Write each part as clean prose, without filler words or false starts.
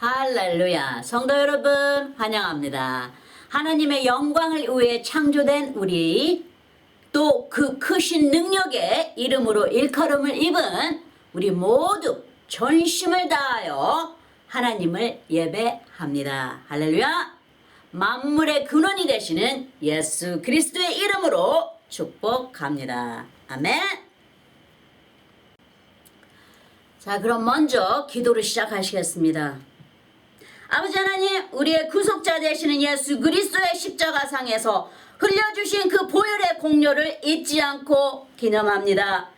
할렐루야. 성도 여러분 환영합니다. 하나님의 영광을 위해 창조된 우리, 또 그 크신 능력의 이름으로 일컬음을 입은 우리 모두 전심을 다하여 하나님을 예배합니다. 할렐루야. 만물의 근원이 되시는 예수 그리스도의 이름으로 축복합니다. 아멘. 자, 그럼 먼저 기도를 시작하시겠습니다. 아버지 하나님, 우리의 구속자 되시는 예수 그리스도의 십자가상에서 흘려주신 그 보혈의 공로를 잊지 않고 기념합니다.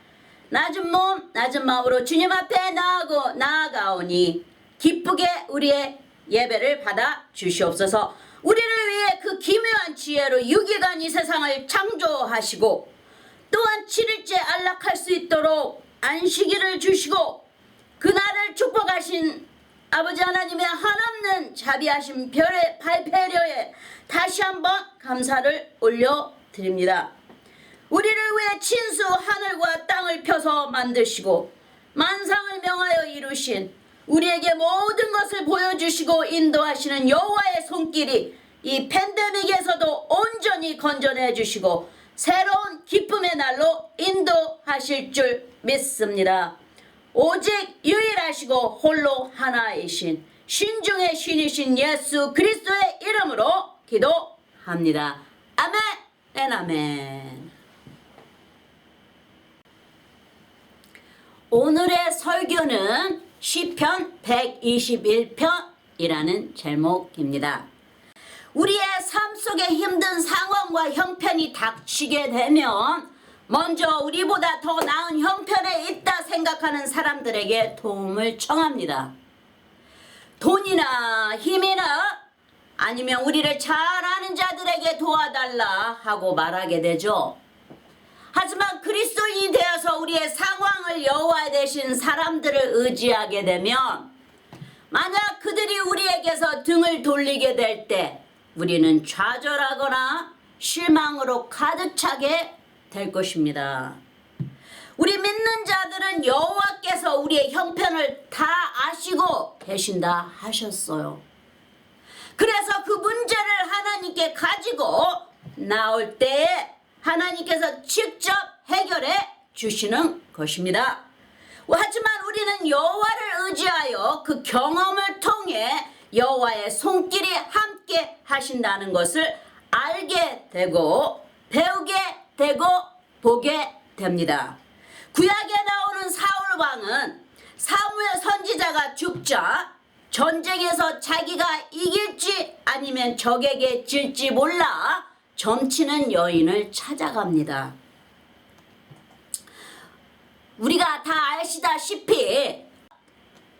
낮은 몸, 낮은 마음으로 주님 앞에 나아가오니 기쁘게 우리의 예배를 받아 주시옵소서. 우리를 위해 그 기묘한 지혜로 6일간 이 세상을 창조하시고 또한 7일째 안락할 수 있도록 안식일을 주시고 그날을 축복하신 아버지 하나님의 한없는 자비하신 별의 발배려에 다시 한번 감사를 올려드립니다. 우리를 위해 친수 하늘과 땅을 펴서 만드시고 만상을 명하여 이루신 우리에게 모든 것을 보여주시고 인도하시는 여호와의 손길이 이 팬데믹에서도 온전히 건져내 주시고 새로운 기쁨의 날로 인도하실 줄 믿습니다. 오직 유일하시고 홀로 하나이신 신중의 신이신 예수 그리스도의 이름으로 기도합니다. 아멘, 아멘. 오늘의 설교는 시편 121편이라는 제목입니다. 우리의 삶 속에 힘든 상황과 형편이 닥치게 되면 먼저 우리보다 더 나은 형편에 있다 생각하는 사람들에게 도움을 청합니다. 돈이나 힘이나 아니면 우리를 잘 아는 자들에게 도와달라 하고 말하게 되죠. 하지만 그리스도인이 되어서 우리의 상황을 여호와 되신 사람들을 의지하게 되면 만약 그들이 우리에게서 등을 돌리게 될 때 우리는 좌절하거나 실망으로 가득 차게 될 것입니다. 우리 믿는 자들은 여호와께서 우리의 형편을 다 아시고 계신다 하셨어요. 그래서 그 문제를 하나님께 가지고 나올 때에 하나님께서 직접 해결해 주시는 것입니다. 하지만 우리는 여호와를 의지하여 그 경험을 통해 여호와의 손길이 함께 하신다는 것을 알게 되고 배우게 되고 보게 됩니다. 구약에 나오는 사울 왕은 사무엘 선지자가 죽자 전쟁에서 자기가 이길지 아니면 적에게 질지 몰라 점치는 여인을 찾아갑니다. 우리가 다 아시다시피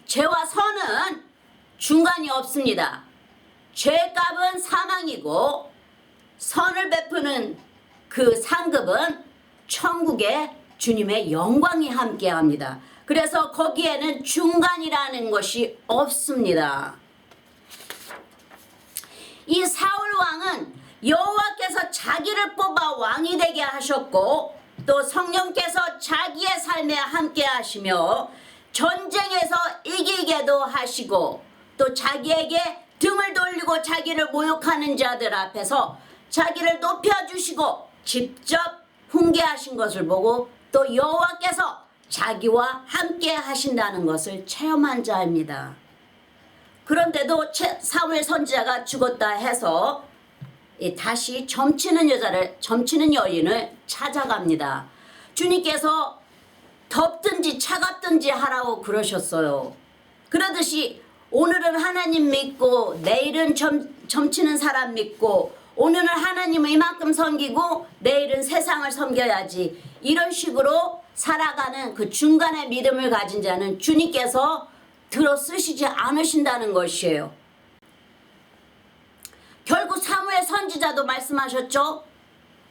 죄와 선은 중간이 없습니다. 죄값은 사망이고 선을 베푸는 그 상급은 천국에 주님의 영광이 함께합니다. 그래서 거기에는 중간이라는 것이 없습니다. 이 사울 왕은 여호와께서 자기를 뽑아 왕이 되게 하셨고 또 성령께서 자기의 삶에 함께 하시며 전쟁에서 이기게도 하시고 또 자기에게 등을 돌리고 자기를 모욕하는 자들 앞에서 자기를 높여주시고 직접 훈계하신 것을 보고 또 여호와께서 자기와 함께 하신다는 것을 체험한 자입니다. 그런데도 사무엘 선지자가 죽었다 해서 다시 점치는 여인을 찾아갑니다. 주님께서 덥든지 차갑든지 하라고 그러셨어요. 그러듯이 오늘은 하나님 믿고 내일은 점치는 사람 믿고 오늘은 하나님을 이만큼 섬기고 내일은 세상을 섬겨야지, 이런 식으로 살아가는 그 중간의 믿음을 가진 자는 주님께서 들어 쓰시지 않으신다는 것이에요. 결국 사무엘 선지자도 말씀하셨죠.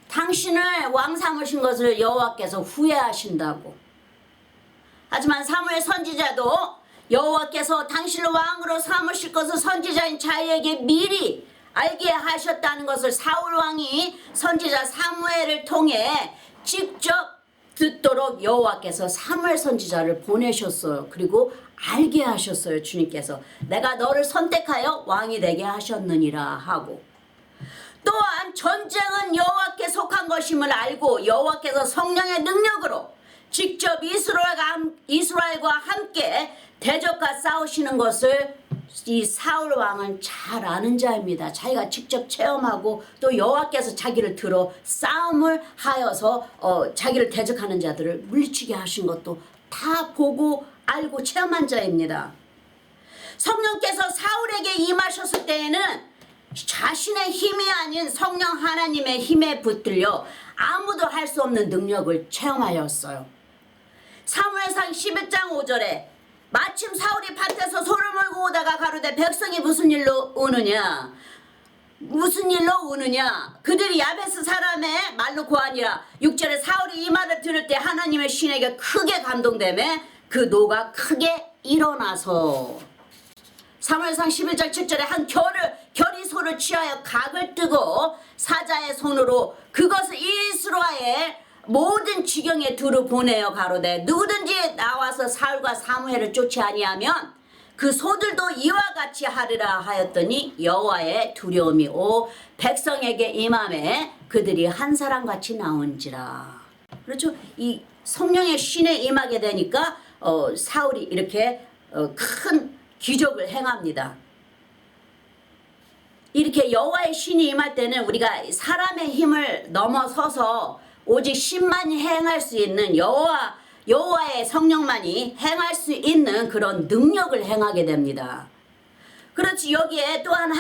당신을 왕 삼으신 것을 여호와께서 후회하신다고. 하지만 사무엘 선지자도 여호와께서 당신을 왕으로 삼으실 것을 선지자인 자에게 미리 알게 하셨다는 것을 사울 왕이 선지자 사무엘을 통해 직접 듣도록 여호와께서 사무엘 선지자를 보내셨어요. 그리고 알게 하셨어요. 주님께서 내가 너를 선택하여 왕이 되게 하셨느니라 하고, 또한 전쟁은 여호와께 속한 것임을 알고 여호와께서 성령의 능력으로 직접 이스라엘과 함께 대적과 싸우시는 것을 이 사울 왕은 잘 아는 자입니다. 자기가 직접 체험하고 또 여호와께서 자기를 들어 싸움을 하여서 자기를 대적하는 자들을 물리치게 하신 것도 다 보고 알고 체험한 자입니다. 성령께서 사울에게 임하셨을 때에는 자신의 힘이 아닌 성령 하나님의 힘에 붙들려 아무도 할 수 없는 능력을 체험하였어요. 사무엘상 11장 5절에 마침 사울이 밭에서 소를 몰고 오다가 가로되 백성이 무슨 일로 우느냐 그들이 야베스 사람의 말로 고하니라. 6절에 사울이 이 말을 들을 때 하나님의 신에게 크게 감동되매 그 노가 크게 일어나서, 사무엘상 11장 7절에 한 결이 소를 취하여 각을 뜨고 사자의 손으로 그것을 이스라엘 모든 지경에 두루 보내어 가로되 누구든지 나와서 사울과 사무엘을 쫓지 아니하면 그 소들도 이와 같이 하리라 하였더니 여호와의 두려움이 오 백성에게 임함에 그들이 한 사람같이 나온지라. 그렇죠. 이 성령의 신에 임하게 되니까 사울이 이렇게 큰 기적을 행합니다. 이렇게 여호와의 신이 임할 때는 우리가 사람의 힘을 넘어서서 오직 신만이 행할 수 있는 여호와의 성령만이 행할 수 있는 그런 능력을 행하게 됩니다. 그렇지. 여기에 또한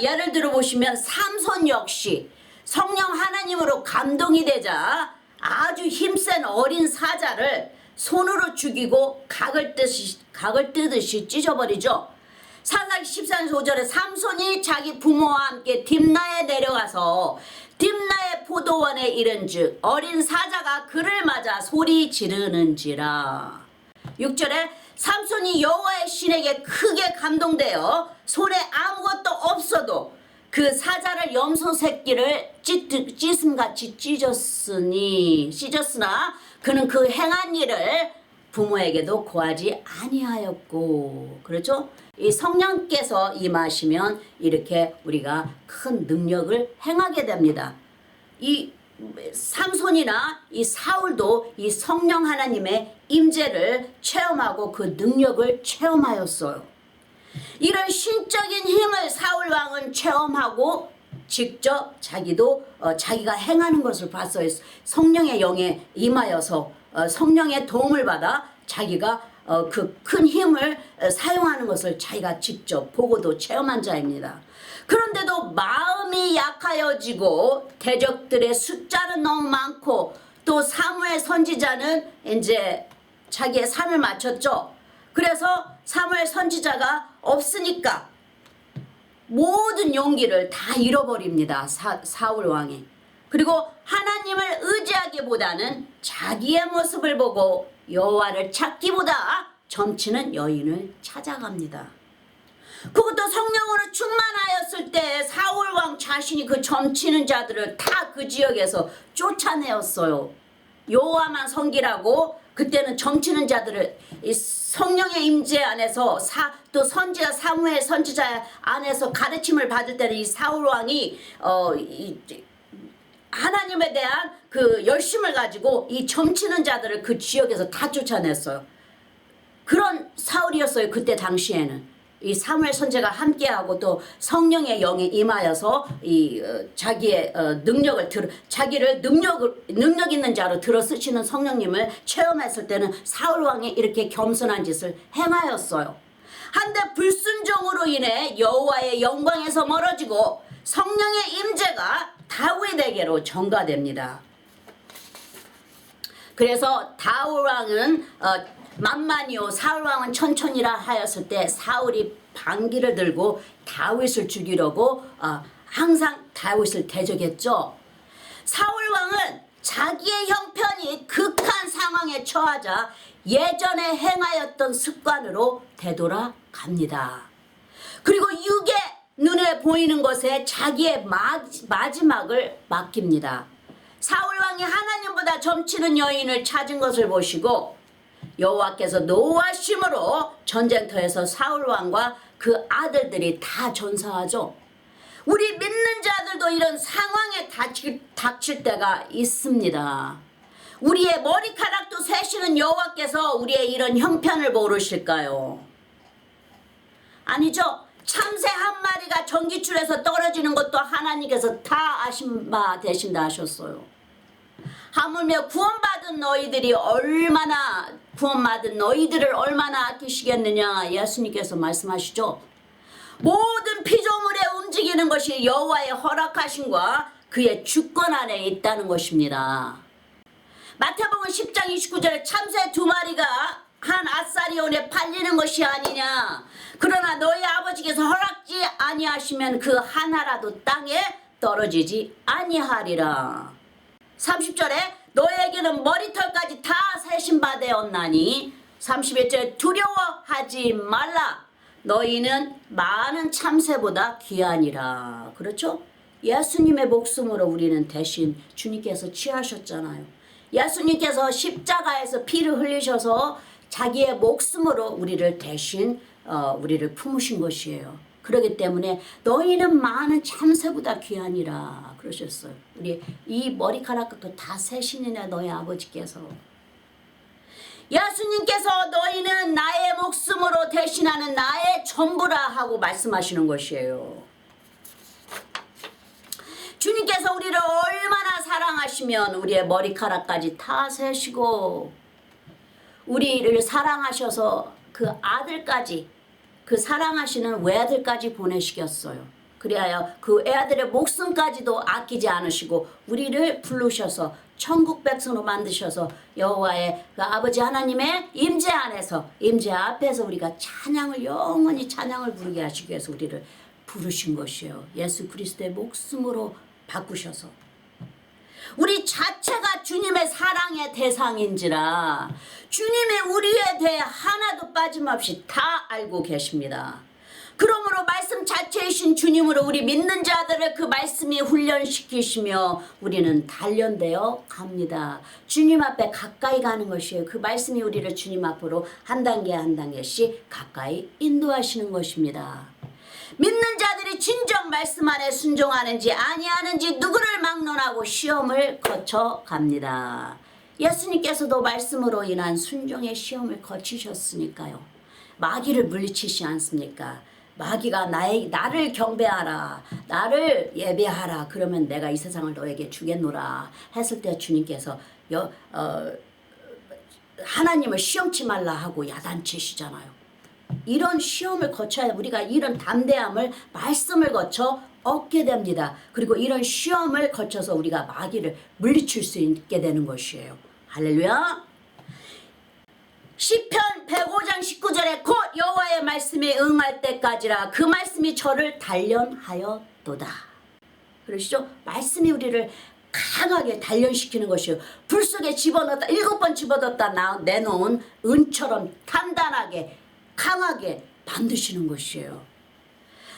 예를 들어 보시면 삼손 역시 성령 하나님으로 감동이 되자 아주 힘센 어린 사자를 손으로 죽이고 각을 뜨듯이 찢어버리죠. 사사기 14장 5절에 삼손이 자기 부모와 함께 딥나에 내려가서 딥나의 포도원에 이른즉 어린 사자가 그를 맞아 소리 지르는지라. 6절에 삼손이 여호와의 신에게 크게 감동되어 손에 아무것도 없어도 그 사자를 염소 새끼를 찢음같이 찢었으나 그는 그 행한 일을 부모에게도 고하지 아니하였고. 그렇죠? 이 성령께서 임하시면 이렇게 우리가 큰 능력을 행하게 됩니다. 이 삼손이나 이 사울도 이 성령 하나님의 임재를 체험하고 그 능력을 체험하였어요. 이런 신적인 힘을 사울 왕은 체험하고 직접 자기가 행하는 것을 봤어요. 성령의 영에 임하여서 성령의 도움을 받아 자기가 그 큰 힘을 사용하는 것을 자기가 직접 보고도 체험한 자입니다. 그런데도 마음이 약하여지고 대적들의 숫자는 너무 많고 또 사무엘 선지자는 이제 자기의 산을 마쳤죠. 그래서 사무엘 선지자가 없으니까 모든 용기를 다 잃어버립니다. 사울 왕이. 그리고 하나님을 의지하기보다는 자기의 모습을 보고 여호와를 찾기보다 점치는 여인을 찾아갑니다. 그것도 성령으로 충만하였을 때 사울 왕 자신이 그 점치는 자들을 다 그 지역에서 쫓아내었어요. 여호와만 섬기라고 그때는 점치는 자들을 이 성령의 임재 안에서 또 선지자 사무엘 선지자 안에서 가르침을 받을 때는 이 사울 왕이 하나님에 대한 그 열심을 가지고 이 점치는 자들을 그 지역에서 다 쫓아냈어요. 그런 사울이었어요. 그때 당시에는 이 사무엘 선지자가 함께하고 또 성령의 영에 임하여서 이 자기의 자기를 능력 있는 자로 들어 쓰시는 성령님을 체험했을 때는 사울 왕이 이렇게 겸손한 짓을 행하였어요. 한데 불순종으로 인해 여호와의 영광에서 멀어지고 성령의 임재가 다윗에게로 전가됩니다. 그래서 다윗 왕은 만만이요 사울 왕은 천천히라 하였을 때 사울이 반기를 들고 다윗을 죽이려고 항상 다윗을 대적했죠. 사울 왕은 자기의 형편이 극한 상황에 처하자 예전에 행하였던 습관으로 되돌아갑니다. 그리고 육의 눈에 보이는 것에 자기의 마지막을 맡깁니다. 사울 왕이 하나님보다 점치는 여인을 찾은 것을 보시고 여호와께서 노하심으로 전쟁터에서 사울 왕과 그 아들들이 다 전사하죠. 우리 믿는 자들도 이런 상황에 닥칠 때가 있습니다. 우리의 머리카락도 세시는 여호와께서 우리의 이런 형편을 모르실까요? 아니죠. 참새 한 마리가 전기줄에서 떨어지는 것도 하나님께서 다 아신 바 되신다 하셨어요. 하물며 구원받은 너희들을 얼마나 아끼시겠느냐 예수님께서 말씀하시죠. 모든 피조물에 움직이는 것이 여호와의 허락하심과 그의 주권 안에 있다는 것입니다. 마태복음 10장 29절에 참새 2마리가 한 아사리온에 팔리는 것이 아니냐. 그러나 너희 아버지께서 허락지 아니하시면 그 하나라도 땅에 떨어지지 아니하리라. 30절에 너에게는 머리털까지 다 세신 바 되었나니 31절에 두려워하지 말라. 너희는 많은 참새보다 귀하니라. 그렇죠? 예수님의 목숨으로 우리는 대신 주님께서 취하셨잖아요. 예수님께서 십자가에서 피를 흘리셔서 자기의 목숨으로 우리를 대신 우리를 품으신 것이에요. 그렇기 때문에 너희는 많은 참새보다 귀하니라 그러셨어요. 우리 이 머리카락도 다 세시느냐 너희 아버지께서. 예수님께서 너희는 나의 목숨으로 대신하는 나의 전부라 하고 말씀하시는 것이에요. 주님께서 우리를 얼마나 사랑하시면 우리의 머리카락까지 다 세시고 우리를 사랑하셔서 그 아들까지 그 사랑하시는 외아들까지 보내시겠어요. 그리하여 그 애아들의 목숨까지도 아끼지 않으시고 우리를 부르셔서 천국 백성으로 만드셔서 여호와의 그 아버지 하나님의 임재 안에서 임재 앞에서 우리가 찬양을 영원히 찬양을 부르게 하시기 위해서 우리를 부르신 것이에요. 예수 그리스도의 목숨으로 바꾸셔서 우리 자체가 주님의 사랑의 대상인지라 주님이 우리에 대해 하나도 빠짐없이 다 알고 계십니다. 그러므로 말씀 자체이신 주님으로 우리 믿는 자들을 그 말씀이 훈련시키시며 우리는 단련되어 갑니다. 주님 앞에 가까이 가는 것이에요. 그 말씀이 우리를 주님 앞으로 한 단계 한 단계씩 가까이 인도하시는 것입니다. 믿는 자들이 진정 말씀 안에 순종하는지 아니하는지 누구를 막론하고 시험을 거쳐 갑니다. 예수님께서도 말씀으로 인한 순종의 시험을 거치셨으니까요. 마귀를 물리치시 않습니까? 마귀가 나를 경배하라, 나를 예배하라, 그러면 내가 이 세상을 너에게 주겠노라 했을 때 주님께서 하나님을 시험치 말라 하고 야단치시잖아요. 이런 시험을 거쳐야 우리가 이런 담대함을 말씀을 거쳐 얻게 됩니다. 그리고 이런 시험을 거쳐서 우리가 마귀를 물리칠 수 있게 되는 것이에요. 할렐루야. 시편 105장 19절에 곧 여호와의 말씀에 응할 때까지라 그 말씀이 저를 단련하였도다. 그러시죠? 말씀이 우리를 강하게 단련시키는 것이요. 불 속에 집어넣었다 7번 집어넣었다 내놓은 은처럼 단단하게 강하게 만드시는 것이에요.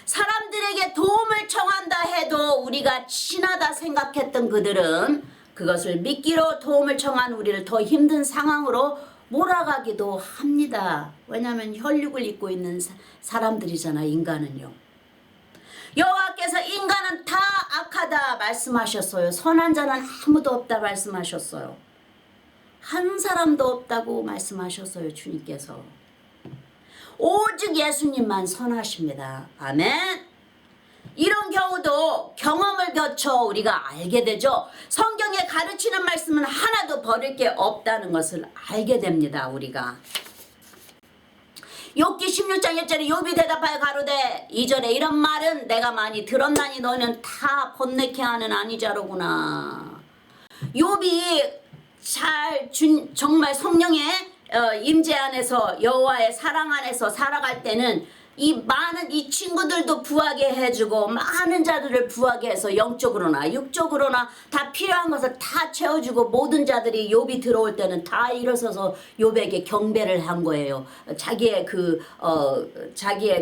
사람들에게 도움을 청한다 해도 우리가 친하다 생각했던 그들은 그것을 믿기로 도움을 청한 우리를 더 힘든 상황으로 몰아가기도 합니다. 왜냐하면 혈육을 입고 있는 사람들이잖아. 인간은요. 여호와께서 인간은 다 악하다 말씀하셨어요. 선한 자는 아무도 없다 말씀하셨어요. 한 사람도 없다고 말씀하셨어요. 주님께서. 오직 예수님만 선하십니다. 아멘. 이런 경우도 경험을 거쳐 우리가 알게 되죠. 성경에 가르치는 말씀은 하나도 버릴 게 없다는 것을 알게 됩니다. 우리가 욥기 16장 1절에 욥이 대답하여 가로되 2절에 이런 말은 내가 많이 들었나니 너는 다 번뇌케 하는 아니자로구나. 욥이 정말 성령의 임재 안에서 여호와의 사랑 안에서 살아갈 때는 이 친구들도 부하게 해주고 많은 자들을 부하게 해서 영적으로나 육적으로나 다 필요한 것을 다 채워주고 모든 자들이 욥이 들어올 때는 다 일어서서 욥에게 경배를 한 거예요. 자기의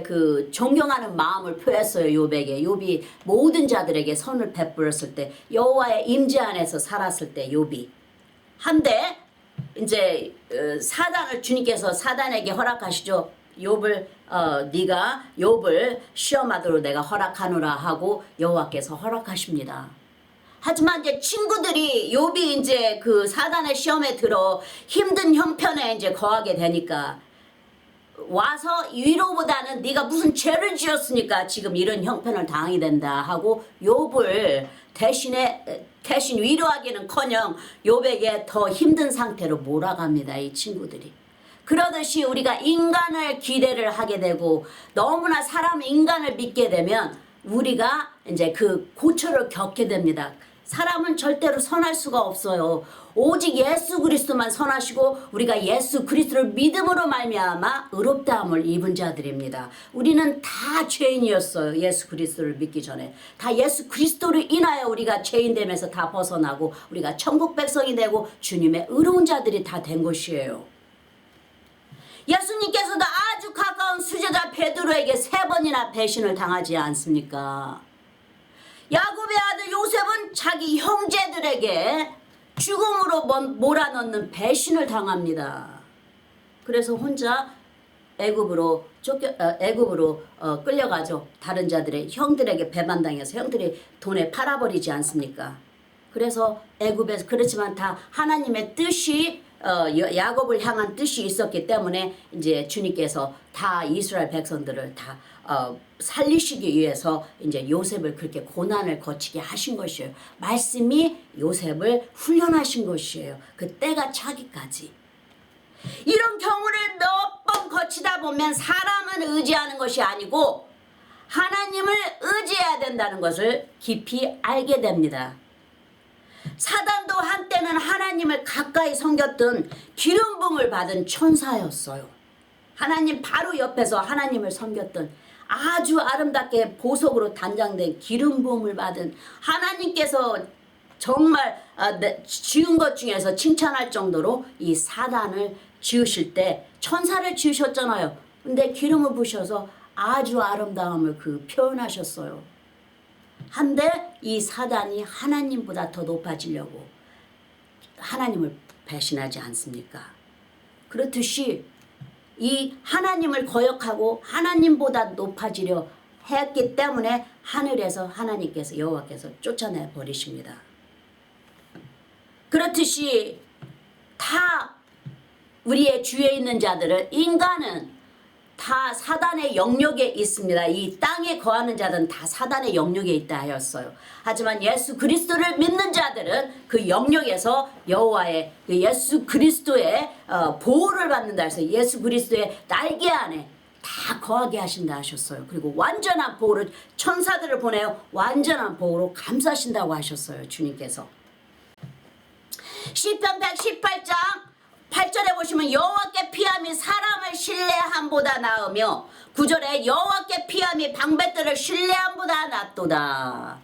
그 존경하는 마음을 표했어요. 욥에게. 욥이 모든 자들에게 선을 베풀었을 때 여호와의 임재 안에서 살았을 때 욥이 한데 이제 사단을 주님께서 사단에게 허락하시죠. 욥을 네가 욥을 시험하도록 내가 허락하노라 하고 여호와께서 허락하십니다. 하지만 이제 친구들이 욥이 이제 그 사단의 시험에 들어 힘든 형편에 이제 거하게 되니까 와서 위로보다는 네가 무슨 죄를 지었으니까 지금 이런 형편을 당하게 된다 하고 욥을 대신 위로하기는커녕 욥에게 더 힘든 상태로 몰아갑니다. 이 친구들이. 그러듯이 우리가 인간을 기대를 하게 되고 너무나 인간을 믿게 되면 우리가 이제 그 고초를 겪게 됩니다. 사람은 절대로 선할 수가 없어요. 오직 예수 그리스도만 선하시고 우리가 예수 그리스도를 믿음으로 말미암아 의롭다함을 입은 자들입니다. 우리는 다 죄인이었어요. 예수 그리스도를 믿기 전에. 다 예수 그리스도를 인하여 우리가 죄인됨에서 다 벗어나고 우리가 천국 백성이 되고 주님의 의로운 자들이 다 된 것이에요. 예수님께서도 아주 가까운 수제자 베드로에게 3번이나 배신을 당하지 않습니까? 야곱의 아들 요셉은 자기 형제들에게 죽음으로 몰아넣는 배신을 당합니다. 그래서 혼자 애굽으로 끌려가죠. 다른 자들의 형들에게 배반당해서 형들이 돈에 팔아버리지 않습니까? 그래서 애굽에서 그렇지만 다 하나님의 뜻이 야곱을 향한 뜻이 있었기 때문에 이제 주님께서 다 이스라엘 백성들을 다 살리시기 위해서 이제 요셉을 그렇게 고난을 거치게 하신 것이에요. 말씀이 요셉을 훈련하신 것이에요. 그 때가 차기까지. 이런 경우를 몇 번 거치다 보면 사람을 의지하는 것이 아니고 하나님을 의지해야 된다는 것을 깊이 알게 됩니다. 사단도 한때는 하나님을 가까이 섬겼던 기름 부음을 받은 천사였어요. 하나님 바로 옆에서 하나님을 섬겼던 아주 아름답게 보석으로 단장된 기름 부음을 받은 하나님께서 정말 지은 것 중에서 칭찬할 정도로 이 사단을 지으실 때 천사를 지으셨잖아요. 근데 기름을 부으셔서 아주 아름다움을 표현하셨어요. 한데 이 사단이 하나님보다 더 높아지려고 하나님을 배신하지 않습니까? 그렇듯이 이 하나님을 거역하고 하나님보다 높아지려 했기 때문에 하늘에서 하나님께서 여호와께서 쫓아내 버리십니다. 그렇듯이 다 우리의 주위에 있는 자들은 인간은 다 사단의 영역에 있습니다. 이 땅에 거하는 자들은 다 사단의 영역에 있다 하였어요. 하지만 예수 그리스도를 믿는 자들은 그 영역에서 여호와의 그 예수 그리스도의 보호를 받는다 해서 예수 그리스도의 날개 안에 다 거하게 하신다 하셨어요. 그리고 완전한 보호를 천사들을 보내어 완전한 보호로 감싸신다고 하셨어요. 주님께서. 시편 118장 8절에 보시면 여호와께 피함이 사람을 신뢰함보다 나으며 9절에 여호와께 피함이 방백들을 신뢰함보다 낫도다.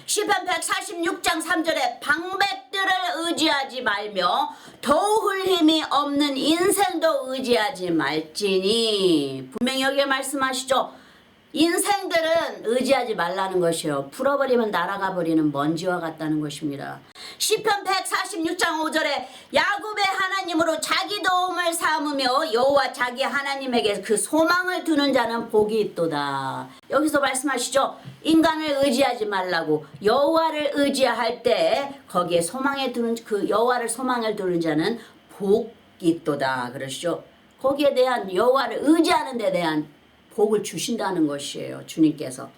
시편 146장 3절에 방백들을 의지하지 말며 도울 힘이 없는 인생도 의지하지 말지니. 분명히 여기에 말씀하시죠. 인생들은 의지하지 말라는 것이요. 풀어버리면 날아가 버리는 먼지와 같다는 것입니다. 시편 146장 5절에 야곱의 하나님으로 자기 도움을 삼으며 여호와 자기 하나님에게 그 소망을 두는 자는 복이 있도다. 여기서 말씀하시죠. 인간을 의지하지 말라고 여호와를 의지할 때 거기에 소망에 두는 그 여호와를 소망을 두는 자는 복이 있도다 그러시죠. 거기에 대한 여호와를 의지하는 데 대한 복을 주신다는 것이에요. 주님께서.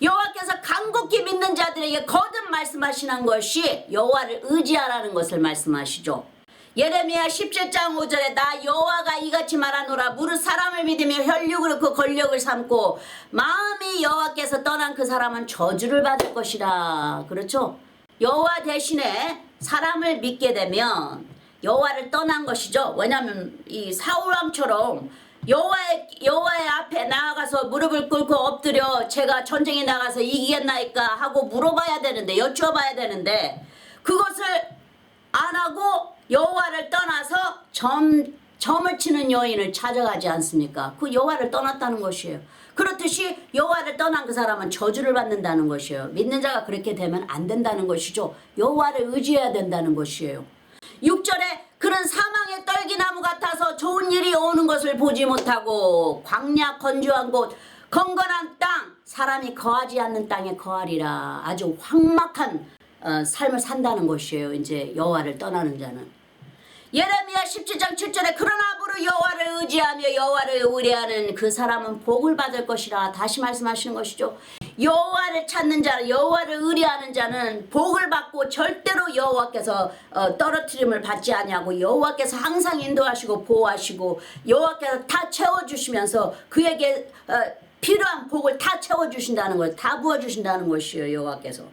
여호와께서 간곡히 믿는 자들에게 거듭 말씀하시는 것이 여호와를 의지하라는 것을 말씀하시죠. 예레미야 17장 5절에 나 여호와가 이같이 말하노라 무릇 사람을 믿으며 혈육을 그 권력을 삼고 마음이 여호와께서 떠난 그 사람은 저주를 받을 것이라. 그렇죠? 여호와 대신에 사람을 믿게 되면 여호와를 떠난 것이죠. 왜냐하면 이 사울왕처럼 여호와의 앞에 나아가서 무릎을 꿇고 엎드려 제가 전쟁에 나가서 이기겠나이까 하고 물어봐야 되는데 여쭈어봐야 되는데 그것을 안 하고 여호와를 떠나서 점을 치는 여인을 찾아가지 않습니까? 그 여호와를 떠났다는 것이에요. 그렇듯이 여호와를 떠난 그 사람은 저주를 받는다는 것이에요. 믿는 자가 그렇게 되면 안 된다는 것이죠. 여호와를 의지해야 된다는 것이에요. 6절에 그런 사망의 떨기나무 같아서 좋은 일이 오는 것을 보지 못하고 광야 건조한 곳 건건한 땅 사람이 거하지 않는 땅에 거하리라. 아주 황막한 삶을 산다는 것이에요. 이제 여호와를 떠나는 자는. 예레미야 17장 7절에 그러나 무릇 여호와를 의지하며 여호와를 의뢰하는 그 사람은 복을 받을 것이라. 다시 말씀하시는 것이죠. 여호와를 찾는 자, 여호와를 의뢰하는 자는 복을 받고 절대로 여호와께서 떨어뜨림을 받지 아니하고 여호와께서 항상 인도하시고 보호하시고 여호와께서 다 채워주시면서 그에게 필요한 복을 다 채워주신다는 것, 다 부어주신다는 것이에요. 여호와께서.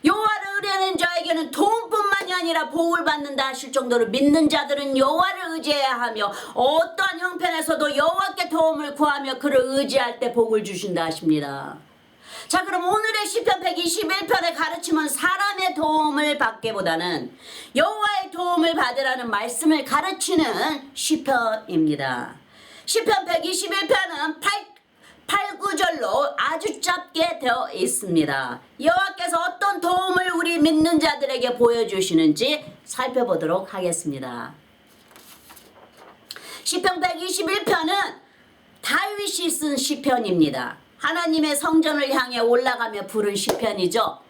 여호와를 의뢰하는 자에게는 도움뿐만이 아니라 복을 받는다 하실 정도로 믿는 자들은 여호와를 의지해야 하며 어떠한 형편에서도 여호와께 도움을 구하며 그를 의지할 때 복을 주신다 하십니다. 자, 그럼 오늘의 시편 121편의 가르침은 사람의 도움을 받기보다는 여호와의 도움을 받으라는 말씀을 가르치는 시편입니다. 시편 121편은 8, 9절로 아주 짧게 되어 있습니다. 여호와께서 어떤 도움을 우리 믿는 자들에게 보여주시는지 살펴보도록 하겠습니다. 시편 121편은 다윗이 쓴 시편입니다. 하나님의 성전을 향해 올라가며 부른 시편이죠.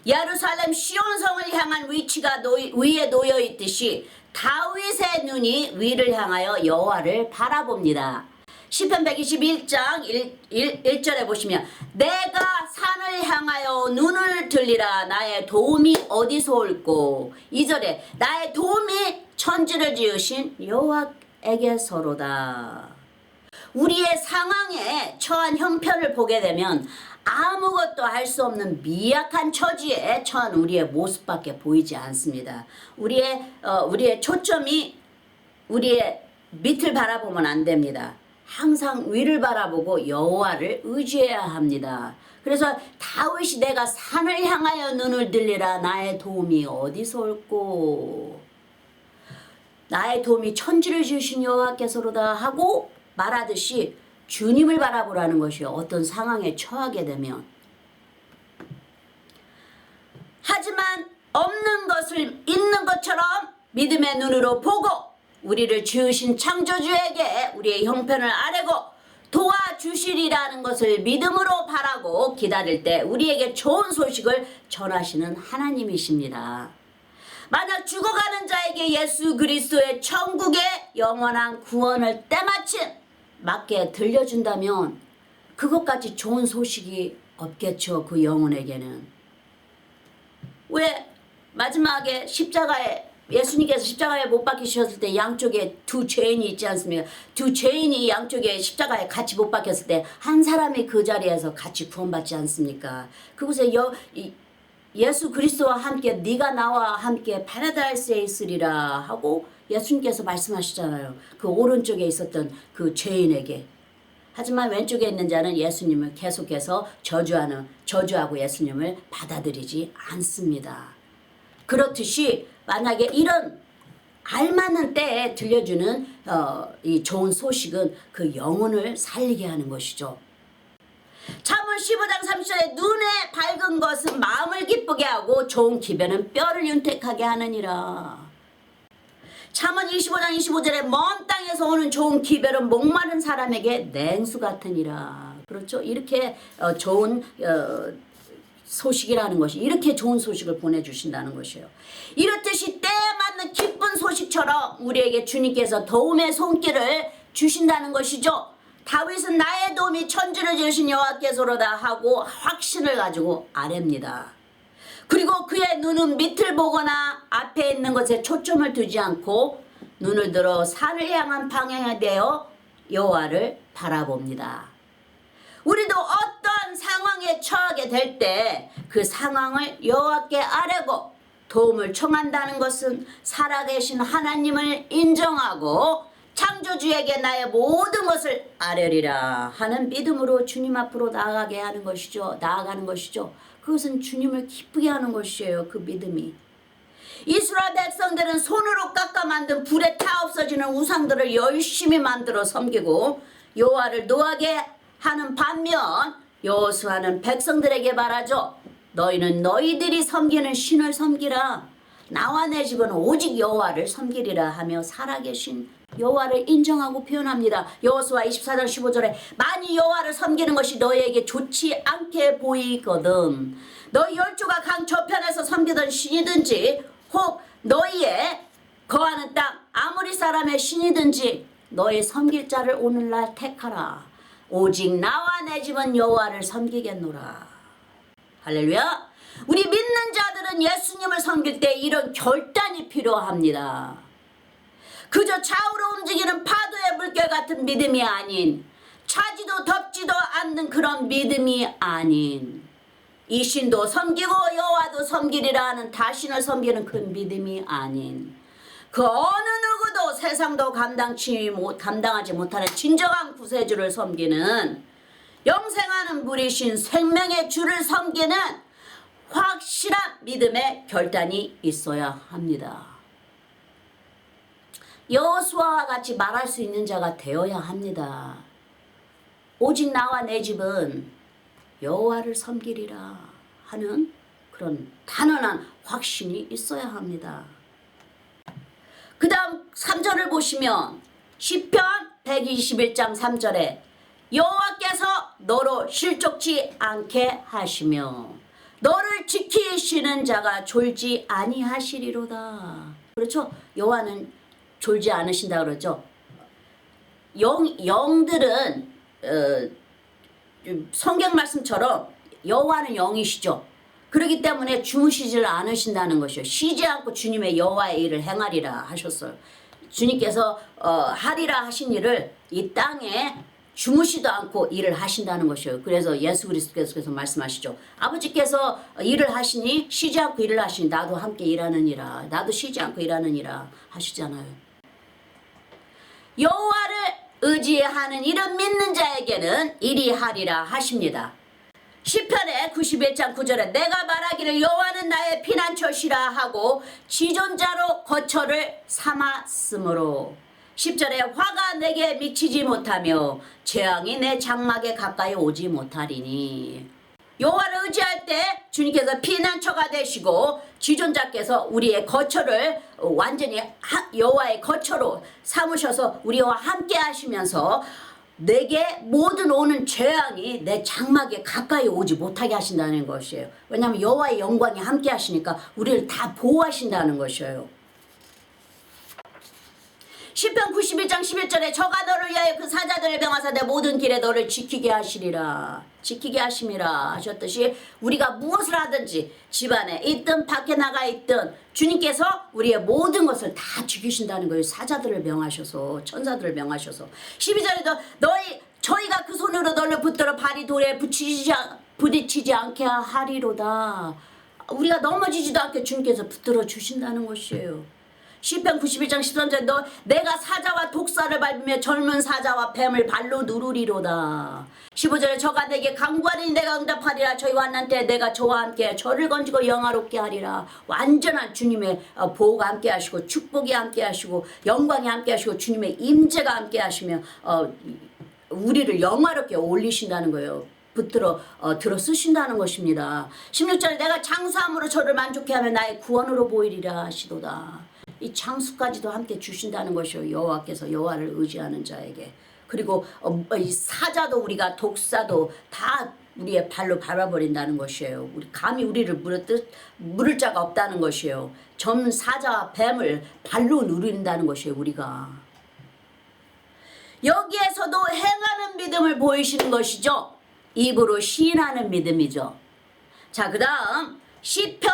예루살렘 시온성을 향한 위치가 위에 놓여 있듯이 다윗의 눈이 위를 향하여 여호와를 바라봅니다. 시편 121장 1절에 보시면 내가 산을 향하여 눈을 들리라 나의 도움이 어디서 올꼬. 2절에 나의 도움이 천지를 지으신 여호와에게서로다. 우리의 상황에 처한 형편을 보게 되면 아무것도 할 수 없는 미약한 처지에 처한 우리의 모습밖에 보이지 않습니다. 우리의 초점이 우리의 밑을 바라보면 안 됩니다. 항상 위를 바라보고 여호와를 의지해야 합니다. 그래서 다윗이 내가 산을 향하여 눈을 들리라 나의 도움이 어디서 올꼬. 나의 도움이 천지를 지으신 여호와께서로다 하고 말하듯이 주님을 바라보라는 것이요. 어떤 상황에 처하게 되면. 하지만 없는 것을 있는 것처럼 믿음의 눈으로 보고 우리를 지으신 창조주에게 우리의 형편을 아뢰고 도와주시리라는 것을 믿음으로 바라고 기다릴 때 우리에게 좋은 소식을 전하시는 하나님이십니다. 만약 죽어가는 자에게 예수 그리스도의 천국의 영원한 구원을 때마침 맞게 들려준다면 그것까지 좋은 소식이 없겠죠. 그 영혼에게는. 왜 마지막에 예수님께서 십자가에 못 박히셨을 때 양쪽에 두 죄인이 있지 않습니까? 두 죄인이 양쪽에 십자가에 같이 못 박혔을 때 한 사람이 그 자리에서 같이 구원받지 않습니까? 그곳에 예수 그리스도와 함께 네가 나와 함께 파라다이스에 있으리라 하고 예수님께서 말씀하시잖아요. 그 오른쪽에 있었던 그 죄인에게. 하지만 왼쪽에 있는 자는 예수님을 계속해서 저주하고 예수님을 받아들이지 않습니다. 그렇듯이 만약에 이런 알맞는 때에 들려주는 이 좋은 소식은 그 영혼을 살리게 하는 것이죠. 잠언 15장 30절에 눈에 밝은 것은 마음을 기쁘게 하고 좋은 기별은 뼈를 윤택하게 하느니라. 잠언 25장 25절에 먼 땅에서 오는 좋은 기별은 목마른 사람에게 냉수 같으니라. 그렇죠? 이렇게 좋은 소식이라는 것이 이렇게 좋은 소식을 보내주신다는 것이에요. 이렇듯이 때에 맞는 기쁜 소식처럼 우리에게 주님께서 도움의 손길을 주신다는 것이죠. 다윗은 나의 도움이 천지를 지으신 여호와께서로다 하고 확신을 가지고 아뢰입니다. 그리고 그의 눈은 밑을 보거나 앞에 있는 것에 초점을 두지 않고 눈을 들어 산을 향한 방향에 대어 여호와를 바라봅니다. 우리도 어떠한 상황에 처하게 될 때 그 상황을 여호와께 아뢰고 도움을 청한다는 것은 살아계신 하나님을 인정하고 창조주에게 나의 모든 것을 아뢰리라 하는 믿음으로 주님 앞으로 나아가는 것이죠. 그것은 주님을 기쁘게 하는 것이에요. 그 믿음이. 이스라엘 백성들은 손으로 깎아 만든 불에 타 없어지는 우상들을 열심히 만들어 섬기고 여호와를 노하게 하는 반면 여호수아는 백성들에게 말하죠. 너희는 너희들이 섬기는 신을 섬기라. 나와 내 집은 오직 여호와를 섬기리라 하며 살아계신 여호와를 인정하고 표현합니다. 여호수아 24장 15절에 만일 여호와를 섬기는 것이 너희에게 좋지 않게 보이거든 너희 열조가 강 저편에서 섬기던 신이든지 혹 너희의 거하는 땅 아무리 사람의 신이든지 너희 섬길 자를 오늘날 택하라. 오직 나와 내 집은 여호와를 섬기겠노라. 할렐루야. 우리 믿는 자들은 예수님을 섬길 때 이런 결단이 필요합니다. 그저 좌우로 움직이는 파도의 물결 같은 믿음이 아닌 차지도 덥지도 않는 그런 믿음이 아닌 이 신도 섬기고 여호와도 섬기리라 하는 다신을 섬기는 그 믿음이 아닌 그 어느 누구도 세상도 감당하지 못하는 진정한 구세주를 섬기는 영생하는 분이신 생명의 주를 섬기는 확실한 믿음의 결단이 있어야 합니다. 여호수아와 같이 말할 수 있는 자가 되어야 합니다. 오직 나와 내 집은 여호와를 섬기리라 하는 그런 단언한 확신이 있어야 합니다. 그 다음 3절을 보시면 시편 121장 3절에 여호와께서 너로 실족지 않게 하시며 너를 지키시는 자가 졸지 아니하시리로다. 그렇죠? 여호와는 졸지 않으신다 그러죠. 영들은 성경 말씀처럼 여호와는 영이시죠. 그렇기 때문에 주무시질 않으신다는 것이요. 쉬지 않고 주님의 여호와의 일을 행하리라 하셨어요. 주님께서 하리라 하신 일을 이 땅에 주무시도 않고 일을 하신다는 것이에요. 그래서 예수 그리스도께서 말씀하시죠. 아버지께서 일을 하시니 쉬지 않고 일을 하시니 나도 함께 일하느니라. 나도 쉬지 않고 일하느니라 하시잖아요. 여호와를 의지하는 이런 믿는 자에게는 일이 하리라 하십니다. 시편의 91장 9절에 내가 말하기를 여호와는 나의 피난처시라 하고 지존자로 거처를 삼았으므로 10절에 화가 내게 미치지 못하며 재앙이 내 장막에 가까이 오지 못하리니 여호와를 의지할 때 주님께서 피난처가 되시고 지존자께서 우리의 거처를 완전히 여호와의 거처로 삼으셔서 우리와 함께 하시면서 내게 모든 오는 재앙이 내 장막에 가까이 오지 못하게 하신다는 것이에요. 왜냐하면 여호와의 영광이 함께 하시니까 우리를 다 보호하신다는 것이에요. 시편 91장 11절에 저가 너를 위하여 그 사자들을 명하사 내 모든 길에 너를 지키게 하시리라. 지키게 하심이라 하셨듯이 우리가 무엇을 하든지 집안에 있든 밖에 나가 있든 주님께서 우리의 모든 것을 다 지키신다는 거예요. 사자들을 명하셔서 천사들을 명하셔서 12절에도 저희가 그 손으로 너를 붙들어 발이 돌에 부딪히지 않게 하리로다. 우리가 넘어지지도 않게 주님께서 붙들어 주신다는 것이에요. 시편 91장 13절에 내가 사자와 독사를 밟으며 젊은 사자와 뱀을 발로 누르리로다. 15절에 저가 내게 간구하리니 내가 응답하리라. 저희 환난 때 내가 저와 함께 저를 건지고 영화롭게 하리라. 완전한 주님의 보호가 함께 하시고 축복이 함께 하시고 영광이 함께 하시고 주님의 임재가 함께 하시며 우리를 영화롭게 올리신다는 거예요. 붙들어 들어 쓰신다는 것입니다. 16절에 내가 장수함으로 저를 만족해 하며 나의 구원으로 보이리라 하시도다. 이 장수까지도 함께 주신다는 것이요. 여호와께서 여호와를 의지하는 자에게. 그리고 이 사자도 우리가 독사도 다 우리의 발로 밟아버린다는 것이에요. 감히 우리를 물을 자가 없다는 것이에요. 젊은 사자와 뱀을 발로 누린다는 것이에요. 우리가. 여기에서도 행하는 믿음을 보이시는 것이죠. 입으로 시인하는 믿음이죠. 자, 그 다음 시편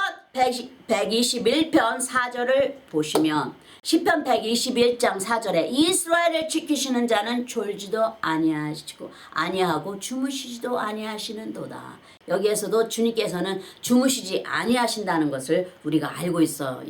121편 4절을 보시면 시편 121장 4절에 이스라엘을 지키시는 자는 졸지도 아니하고 주무시지도 아니하시는도다. 여기에서도 주님께서는 주무시지 아니하신다는 것을 우리가 알고 있어.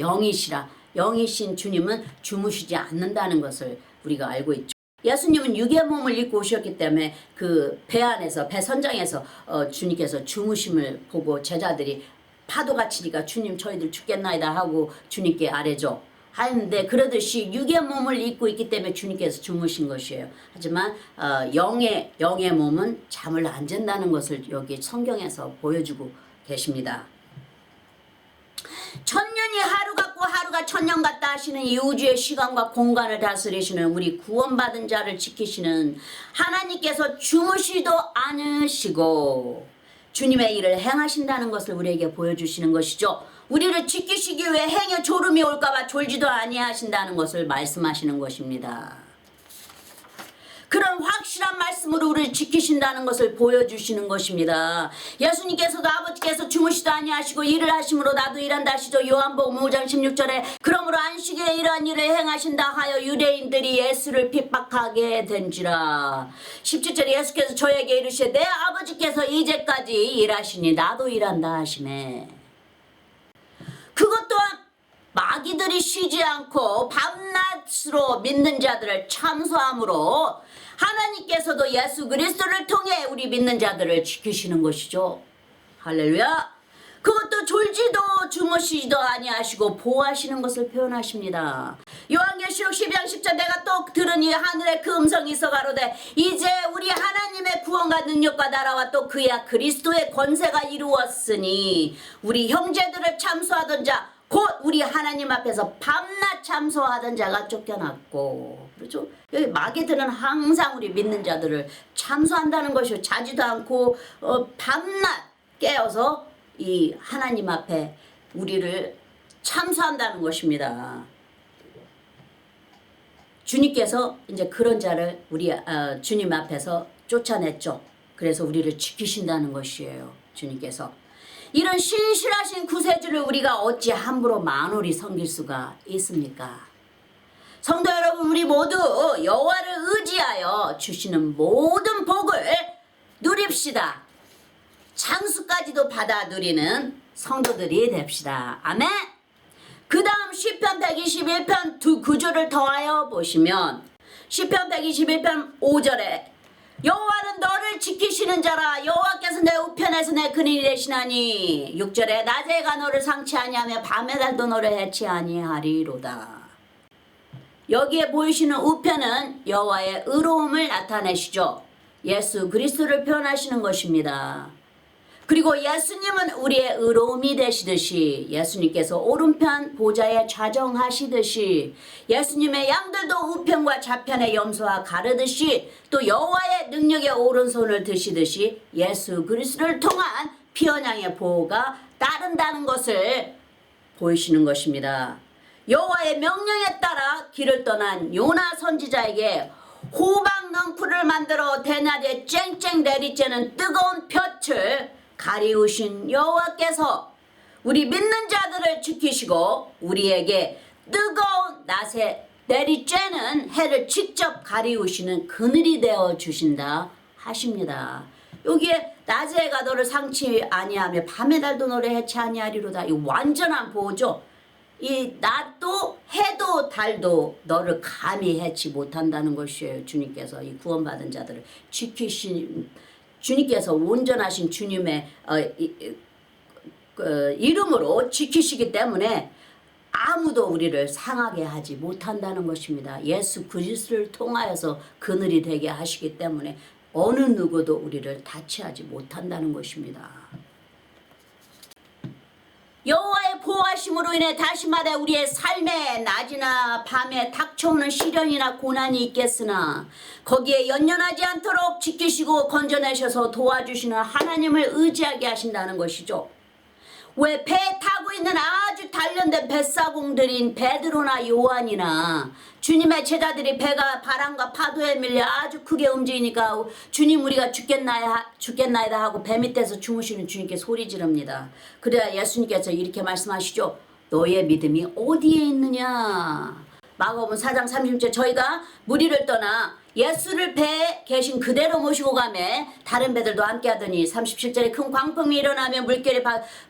영이신 주님은 주무시지 않는다는 것을 우리가 알고 있죠. 예수님은 육의 몸을 입고 오셨기 때문에 그 배 안에서 배 선장에서 주님께서 주무심을 보고 제자들이 파도가 치니까 주님 저희들 죽겠나이다 하고 주님께 아뢰죠. 하는데 그러듯이 육의 몸을 입고 있기 때문에 주님께서 주무신 것이에요. 하지만 영의 몸은 잠을 안 잔다는 것을 여기 성경에서 보여주고 계십니다. 천년이 하루 같고 천년만가 천년 같다 하시는 이 우주의 시간과 공간을 다스리시는 우리 구원받은 자를 지키시는 하나님께서 주무시도 않으시고 주님의 일을 행하신다는 것을 우리에게 보여주시는 것이죠. 우리를 지키시기 위해 행여 졸음이 올까봐 졸지도 아니하신다는 것을 말씀하시는 것입니다. 그런 확실한 말씀으로 우리를 지키신다는 것을 보여주시는 것입니다. 예수님께서도 아버지께서 주무시도 아니하시고 일을 하심으로 나도 일한다 하시죠. 요한복음 5장 16절에 그러므로 안식일에 이러한 일을 행하신다 하여 유대인들이 예수를 핍박하게 된지라. 17절에 예수께서 저에게 이르시되 내 아버지께서 이제까지 일하시니 나도 일한다 하시매. 그것 또한 마귀들이 쉬지 않고 밤낮으로 믿는 자들을 참소함으로 하나님께서도 예수 그리스도를 통해 우리 믿는 자들을 지키시는 것이죠. 할렐루야. 그것도 졸지도 주무시지도 아니하시고 보호하시는 것을 표현하십니다. 요한계시록 12장 10절 내가 또 들으니 하늘에 그 음성이 있어 가로되 이제 우리 하나님의 구원과 능력과 나라와 또 그야 그리스도의 권세가 이루었으니 우리 형제들을 참소하던 자 곧 우리 하나님 앞에서 밤낮 참소하던 자가 쫓겨났고. 그렇죠? 여기 마귀들은 항상 우리 믿는 자들을 참소한다는 것이요. 자지도 않고 밤낮 깨어서 이 하나님 앞에 우리를 참소한다는 것입니다. 주님께서 이제 그런 자를 우리 주님 앞에서 쫓아냈죠. 그래서 우리를 지키신다는 것이에요. 주님께서. 이런 신실하신 구세주를 우리가 어찌 함부로 만홀히 섬길 수가 있습니까? 성도 여러분, 우리 모두 여호와를 의지하여 주시는 모든 복을 누립시다. 장수까지도 받아 누리는 성도들이 됩시다. 아멘. 그 다음 시편 121편 두 구절을 더하여 보시면 시편 121편 5절에 여호와는 너를 지키시는 자라. 여호와께서 내 우편에서 내 근인이 되시나니. 6절에 낮에가 너를 상치 아니하며 밤의 달도 너를 해치 아니하리로다. 여기에 보이시는 우편은 여호와의 의로움을 나타내시죠. 예수 그리스도를 표현하시는 것입니다. 그리고 예수님은 우리의 의로움이 되시듯이 예수님께서 오른편 보좌에 좌정하시듯이 예수님의 양들도 우편과 좌편의 염소와 가르듯이 또 여호와의 능력의 오른손을 드시듯이 예수 그리스도를 통한 피언양의 보호가 따른다는 것을 보이시는 것입니다. 여호와의 명령에 따라 길을 떠난 요나 선지자에게 호박 넝쿨을 만들어 대낮에 쨍쨍 내리쬐는 뜨거운 볕을 가리우신 여호와께서 우리 믿는 자들을 지키시고 우리에게 뜨거운 낮에 내리쬐는 해를 직접 가리우시는 그늘이 되어 주신다 하십니다. 여기에 낮의 해가 너를 상치 아니하며 밤의 달도 너를 해치 아니하리로다. 이 완전한 보호죠. 이 낮도 해도 달도 너를 감히 해치 못한다는 것이에요. 주님께서 이 구원받은 자들을 지키신 주님께서 온전하신 주님의 이름으로 지키시기 때문에 아무도 우리를 상하게 하지 못한다는 것입니다. 예수 그리스도를 통하여서 그늘이 되게 하시기 때문에 어느 누구도 우리를 다치하지 못한다는 것입니다. 여호와의 보호하심으로 인해 다시 말해 우리의 삶에 낮이나 밤에 닥쳐오는 시련이나 고난이 있겠으나 거기에 연연하지 않도록 지키시고 건져내셔서 도와주시는 하나님을 의지하게 하신다는 것이죠. 왜 배에 타고 있는 아주 단련된 뱃사공들인 베드로나 요한이나 주님의 제자들이 배가 바람과 파도에 밀려 아주 크게 움직이니까 주님 우리가 죽겠나이다 하고 배 밑에서 주무시는 주님께 소리 지릅니다. 그래야 예수님께서 이렇게 말씀하시죠. 너의 믿음이 어디에 있느냐. 마가복음 4장 30절 저희가 무리를 떠나 예수를 배에 계신 그대로 모시고 가매 다른 배들도 함께 하더니 37절에 큰 광풍이 일어나며 물결이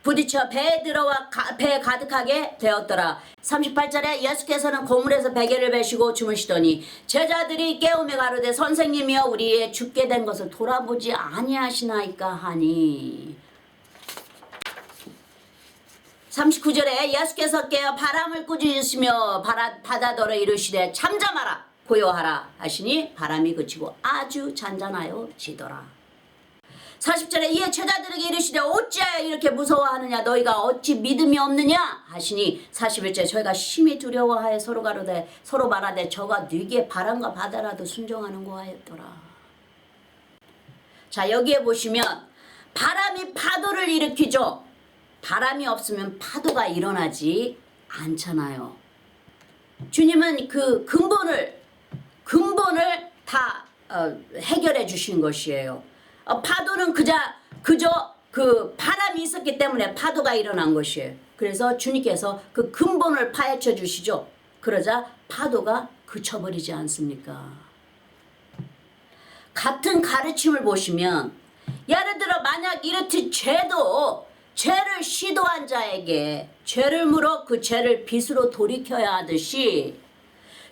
부딪혀 배에 들어와 배에 가득하게 되었더라. 38절에 예수께서는 고물에서 베개를 베시고 주무시더니 제자들이 깨우며 가로되 선생님이여 우리의 죽게 된 것을 돌아보지 아니하시나이까 하니. 39절에 예수께서 깨어 바람을 꾸짖으시며 바다더러 이르시되 잠잠하라 고요하라 하시니 바람이 그치고 아주 잔잔하여 지더라. 40절에 이에 제자들에게 이르시되 어찌하여 이렇게 무서워하느냐 너희가 어찌 믿음이 없느냐 하시니 41절에 저희가 심히 두려워하여 서로 말하되 저가 네게 바람과 바다라도 순종하는 거 하였더라. 자, 여기에 보시면 바람이 파도를 일으키죠. 바람이 없으면 파도가 일어나지 않잖아요. 주님은 그 근본을 다 해결해 주신 것이에요. 파도는 그저 그 바람이 있었기 때문에 파도가 일어난 것이에요. 그래서 주님께서 그 근본을 파헤쳐 주시죠. 그러자 파도가 그쳐버리지 않습니까? 같은 가르침을 보시면 예를 들어 만약 이렇듯 죄를 시도한 자에게 죄를 물어 그 죄를 빚으로 돌이켜야 하듯이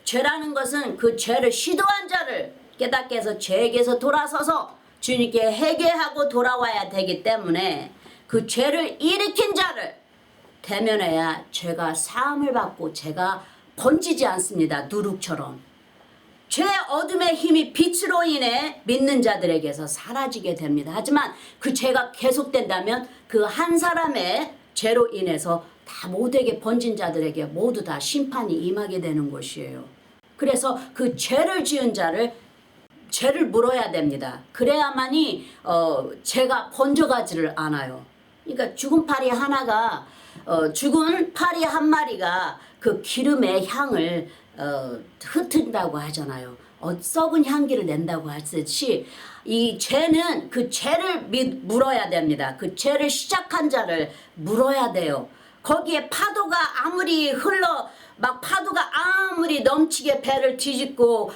죄라는 것은 그 죄를 시도한 자를 깨닫게 해서 죄에게서 돌아서서 주님께 회개하고 돌아와야 되기 때문에 그 죄를 일으킨 자를 대면해야 죄가 사함을 받고 죄가 번지지 않습니다. 누룩처럼. 죄의 어둠의 힘이 빛으로 인해 믿는 자들에게서 사라지게 됩니다. 하지만 그 죄가 계속된다면 그 한 사람의 죄로 인해서 다 모두에게 번진 자들에게 모두 다 심판이 임하게 되는 것이에요. 그래서 그 죄를 지은 자를 죄를 물어야 됩니다. 그래야만이 죄가 번져가지를 않아요. 그러니까 죽은 파리 한 마리가 그 기름의 향을 흩은다고 하잖아요. 썩은 향기를 낸다고 하듯이 이 죄는 그 죄를 물어야 됩니다. 그 죄를 시작한 자를 물어야 돼요. 거기에 파도가 아무리 파도가 아무리 넘치게 배를 뒤집고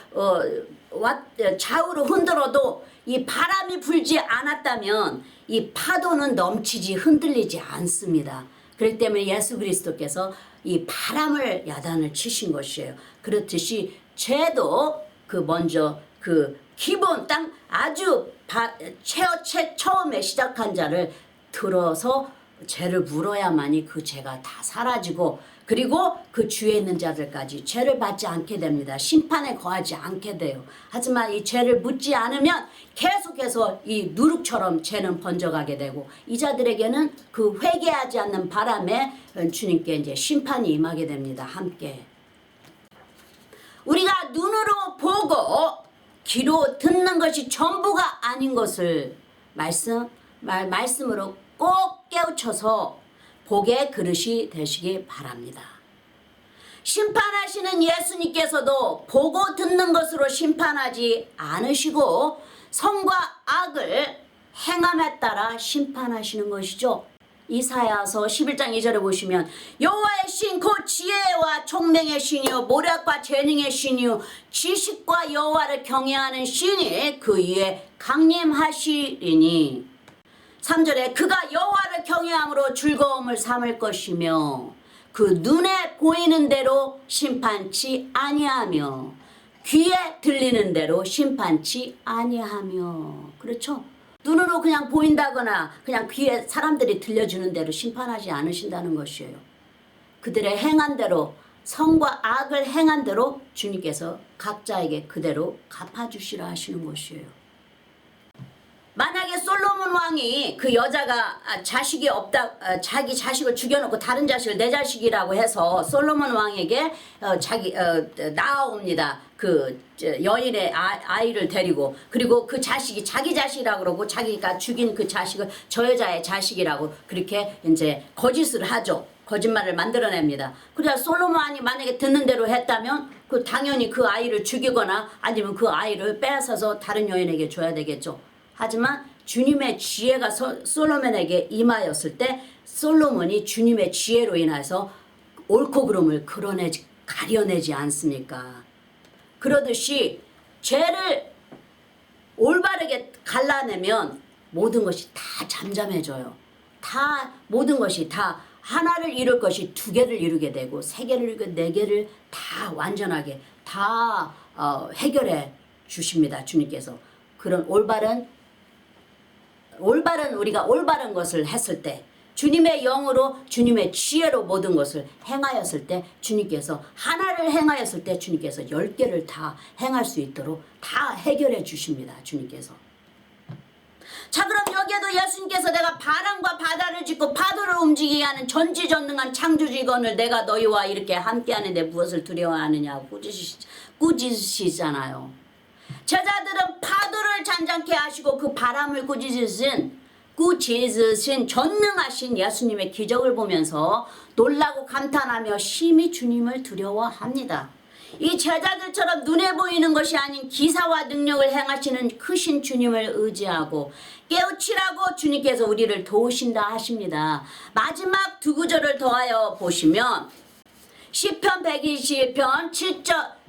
좌우로 흔들어도 이 바람이 불지 않았다면 이 파도는 넘치지 흔들리지 않습니다. 그렇기 때문에 예수 그리스도께서 이 바람을 야단을 치신 것이에요. 그렇듯이 죄도 먼저 기본 아주 처음에 시작한 자를 들어서 죄를 물어야만이 그 죄가 다 사라지고 그리고 그 주위에 있는 자들까지 죄를 받지 않게 됩니다. 심판에 거하지 않게 돼요. 하지만 이 죄를 묻지 않으면 계속해서 이 누룩처럼 죄는 번져가게 되고 이 자들에게는 그 회개하지 않는 바람에 주님께 이제 심판이 임하게 됩니다. 함께. 우리가 눈으로 보고 귀로 듣는 것이 전부가 아닌 것을 말씀으로 꼭 깨우쳐서 복의 그릇이 되시기 바랍니다. 심판하시는 예수님께서도 보고 듣는 것으로 심판하지 않으시고 성과 악을 행함에 따라 심판하시는 것이죠. 이사야서 11장 2절에 보시면 여호와의 신 곧 지혜와 총명의 신이요 모략과 재능의 신이요 지식과 여호와를 경외하는 신이 그 위에 강림하시리니 3절에 그가 여호와를 경외함으로 즐거움을 삼을 것이며 그 눈에 보이는 대로 심판치 아니하며 귀에 들리는 대로 심판치 아니하며. 그렇죠? 눈으로 그냥 보인다거나 그냥 귀에 사람들이 들려주는 대로 심판하지 않으신다는 것이에요. 그들의 행한 대로 성과 악을 행한 대로 주님께서 각자에게 그대로 갚아주시라 하시는 것이에요. 만약에 솔로몬 왕이 그 여자가 자식이 없다, 자기 자식을 죽여놓고 다른 자식을 내 자식이라고 해서 솔로몬 왕에게 나아옵니다. 그 여인의 아이를 데리고 그리고 그 자식이 자기 자식이라고 그러고 자기가 죽인 그 자식을 저 여자의 자식이라고 그렇게 이제 거짓을 하죠. 거짓말을 만들어냅니다. 그래야 솔로몬이 만약에 듣는 대로 했다면 당연히 그 아이를 죽이거나 아니면 그 아이를 빼앗아서 다른 여인에게 줘야 되겠죠. 하지만 주님의 지혜가 솔로몬에게 임하였을 때 솔로몬이 주님의 지혜로 인해서 옳고 그름을 가려내지 않습니까? 그러듯이 죄를 올바르게 갈라내면 모든 것이 다 잠잠해져요. 모든 것이 다 하나를 이룰 것이 두 개를 이루게 되고 세 개를 이루고 네 개를 다 완전하게 다 해결해 주십니다. 주님께서. 그런 우리가 올바른 것을 했을 때 주님의 영으로 주님의 지혜로 모든 것을 행하였을 때 주님께서 하나를 행하였을 때 주님께서 10개를 다 행할 수 있도록 다 해결해 주십니다. 주님께서. 자, 그럼 여기에도 예수님께서 내가 바람과 바다를 짓고 파도를 움직이게 하는 전지전능한 창조주이건을 내가 너희와 이렇게 함께하는데 무엇을 두려워하느냐고 꾸짖으시잖아요. 제자들은 파도를 잔잔케 하시고 그 바람을 꾸짖으신 전능하신 예수님의 기적을 보면서 놀라고 감탄하며 심히 주님을 두려워합니다. 이 제자들처럼 눈에 보이는 것이 아닌 기사와 능력을 행하시는 크신 주님을 의지하고 깨우치라고 주님께서 우리를 도우신다 하십니다. 마지막 두 구절을 더하여 보시면 시편 121편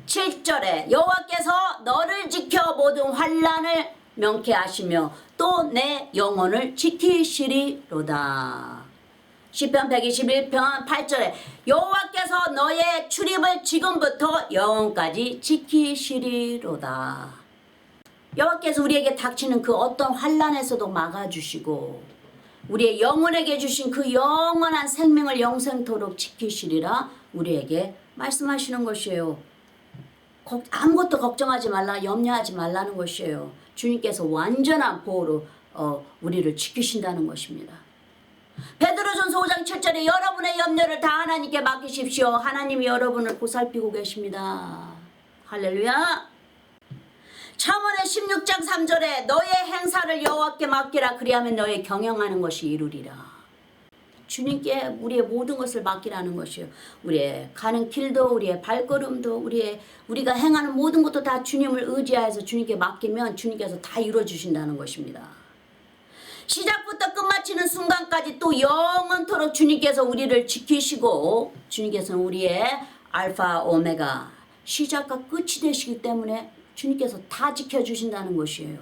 7절에 여호와께서 너를 지켜 모든 환난을 명쾌하시며 또 내 영혼을 지키시리로다. 시편 121편 8절에 여호와께서 너의 출입을 지금부터 영원까지 지키시리로다. 여호와께서 우리에게 닥치는 그 어떤 환난에서도 막아주시고 우리의 영혼에게 주신 그 영원한 생명을 영생토록 지키시리라 우리에게 말씀하시는 것이에요. 아무것도 걱정하지 말라, 염려하지 말라는 것이에요. 주님께서 완전한 보호로 우리를 지키신다는 것입니다. 베드로전서 5장 7절에 여러분의 염려를 다 하나님께 맡기십시오. 하나님이 여러분을 보살피고 계십니다. 할렐루야. 잠언의 16장 3절에 너의 행사를 여호와께 맡기라 그리하면 너의 경영하는 것이 이루리라. 주님께 우리의 모든 것을 맡기라는 것이요. 우리의 가는 길도 우리의 발걸음도 우리가 행하는 모든 것도 다 주님을 의지하여서 주님께 맡기면 주님께서 다 이루어주신다는 것입니다. 시작부터 끝마치는 순간까지 또 영원토록 주님께서 우리를 지키시고 주님께서는 우리의 알파 오메가 시작과 끝이 되시기 때문에 주님께서 다 지켜주신다는 것이에요.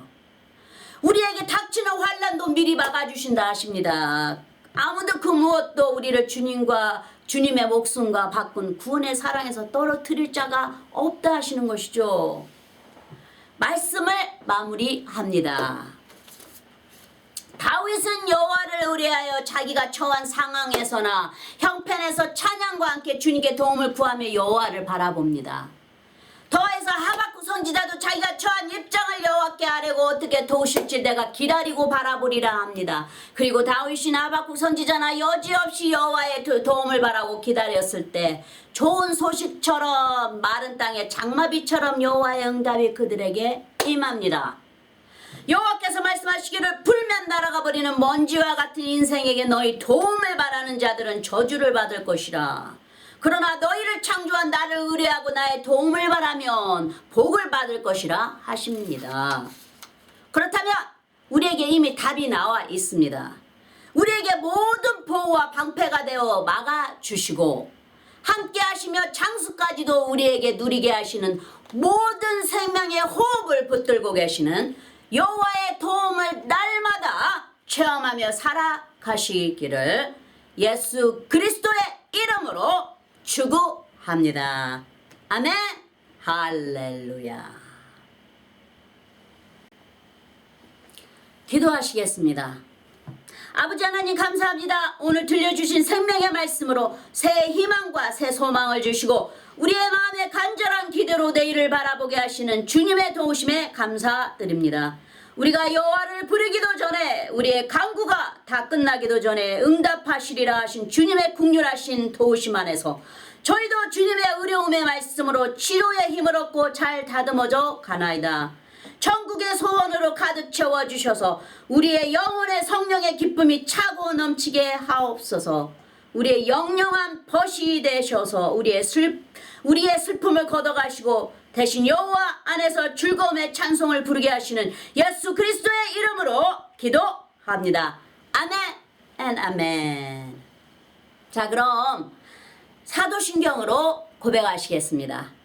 우리에게 닥치는 환난도 미리 막아주신다 하십니다. 아무도 그 무엇도 우리를 주님의 목숨과 바꾼 구원의 사랑에서 떨어뜨릴 자가 없다 하시는 것이죠. 말씀을 마무리합니다. 다윗은 여호와를 의뢰하여 자기가 처한 상황에서나 형편에서 찬양과 함께 주님께 도움을 구하며 여호와를 바라봅니다. 더해서 하박국 선지자도 자기가 처한 입장을 여호와께 아뢰고 어떻게 도우실지 내가 기다리고 바라보리라 합니다. 그리고 다윗이나 하박국 선지자나 여지없이 여호와의 도움을 바라고 기다렸을 때 좋은 소식처럼 마른 땅에 장마비처럼 여호와의 응답이 그들에게 임합니다. 여호와께서 말씀하시기를 불면 날아가 버리는 먼지와 같은 인생에게 너희 도움을 바라는 자들은 저주를 받을 것이라. 그러나 너희를 창조한 나를 의뢰하고 나의 도움을 바라면 복을 받을 것이라 하십니다. 그렇다면 우리에게 이미 답이 나와 있습니다. 우리에게 모든 보호와 방패가 되어 막아주시고 함께 하시며 장수까지도 우리에게 누리게 하시는 모든 생명의 호흡을 붙들고 계시는 여호와의 도움을 날마다 체험하며 살아가시기를 예수 그리스도의 이름으로 축원합니다. 아멘. 할렐루야. 기도하시겠습니다. 아버지 하나님 감사합니다. 오늘 들려주신 생명의 말씀으로 새 희망과 새 소망을 주시고 우리의 마음에 간절한 기대로 내일을 바라보게 하시는 주님의 도우심에 감사드립니다. 우리가 여호와를 부르기도 전에 우리의 간구가 다 끝나기도 전에 응답하시리라 하신 주님의 국률하신 도우심 안에서 저희도 주님의 의로움의 말씀으로 치료의 힘을 얻고 잘 다듬어져 가나이다. 천국의 소원으로 가득 채워주셔서 우리의 영혼의 성령의 기쁨이 차고 넘치게 하옵소서. 우리의 영영한 벗이 되셔서 우리의 슬픔을 걷어가시고 대신 여호와 안에서 즐거움의 찬송을 부르게 하시는 예수 그리스도의 이름으로 기도합니다. 아멘 앤 아멘. 자, 그럼 사도신경으로 고백하시겠습니다.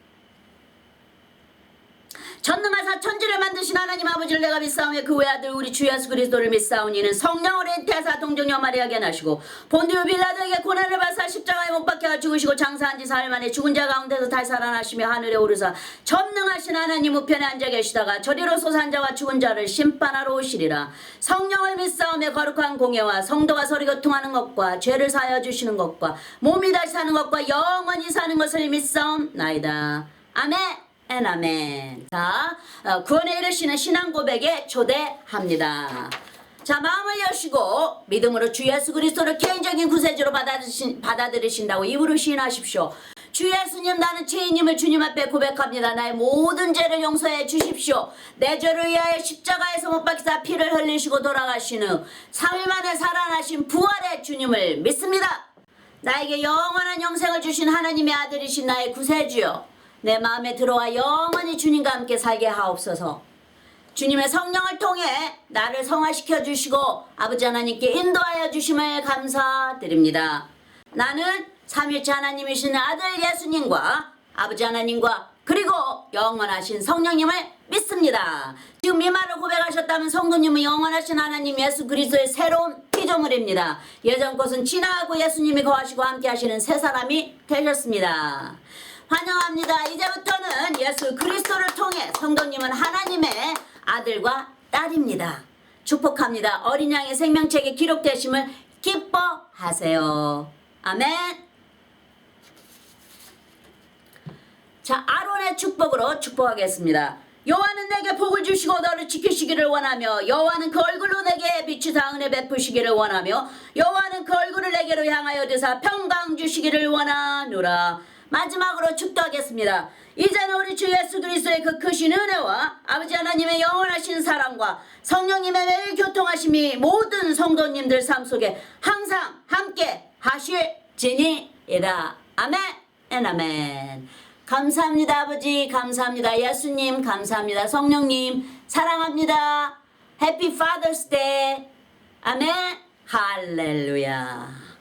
전능하사 천지를 만드신 하나님 아버지를 내가 믿사오며 그 외아들 우리 주 예수 그리스도를 믿사오니 이는 성령으로 태사 동정녀 마리아에게 나시고 본디오 빌라도에게 고난을 받사 십자가에 못 박혀 죽으시고 장사한 지 사흘 만에 죽은 자 가운데서 다시 살아나시며 하늘에 오르사 전능하신 하나님 우편에 앉아 계시다가 저리로 솟은 자와 죽은 자를 심판하러 오시리라. 성령을 믿사오며 거룩한 공예와 성도가 서로 교통하는 것과 죄를 사하여 주시는 것과 몸이 다시 사는 것과 영원히 사는 것을 믿사옵나이다. 아멘 앤 아멘. 자, 구원에 이르시는 신앙 고백에 초대합니다. 자, 마음을 여시고 믿음으로 주 예수 그리스도를 개인적인 구세주로 받아들이신다고 입으로 시인하십시오. 주 예수님, 나는 죄인임을 주님 앞에 고백합니다. 나의 모든 죄를 용서해 주십시오. 내 죄를 위하여 십자가에서 못 박히사 피를 흘리시고 돌아가신 후 3일 만에 살아나신 부활의 주님을 믿습니다. 나에게 영원한 영생을 주신 하나님의 아들이신 나의 구세주여, 내 마음에 들어와 영원히 주님과 함께 살게 하옵소서. 주님의 성령을 통해 나를 성화시켜 주시고 아버지 하나님께 인도하여 주심을 감사드립니다. 나는 삼위일체 하나님이신 아들 예수님과 아버지 하나님과 그리고 영원하신 성령님을 믿습니다. 지금 이 말을 고백하셨다면 성도님은 영원하신 하나님 예수 그리스도의 새로운 피조물입니다. 예전 것은 지나가고 예수님이 거하시고 함께 하시는 새 사람이 되셨습니다. 환영합니다. 이제부터는 예수 그리스도를 통해 성도님은 하나님의 아들과 딸입니다. 축복합니다. 어린 양의 생명책에 기록되심을 기뻐하세요. 아멘. 자, 아론의 축복으로 축복하겠습니다. 여호와는 내게 복을 주시고 너를 지키시기를 원하며 여호와는 그 얼굴로 내게 비추사 은혜 베푸시기를 원하며 여호와는 그 얼굴을 내게로 향하여 드사 평강 주시기를 원하노라. 마지막으로 축도하겠습니다. 이제는 우리 주 예수 그리스도의 그 크신 은혜와 아버지 하나님의 영원하신 사랑과 성령님의 매일 교통하심이 모든 성도님들 삶 속에 항상 함께 하실지니이다. 아멘 앤 아멘. 감사합니다. 아버지 감사합니다. 예수님 감사합니다. 성령님 사랑합니다. 해피 파더스 데이. 아멘. 할렐루야.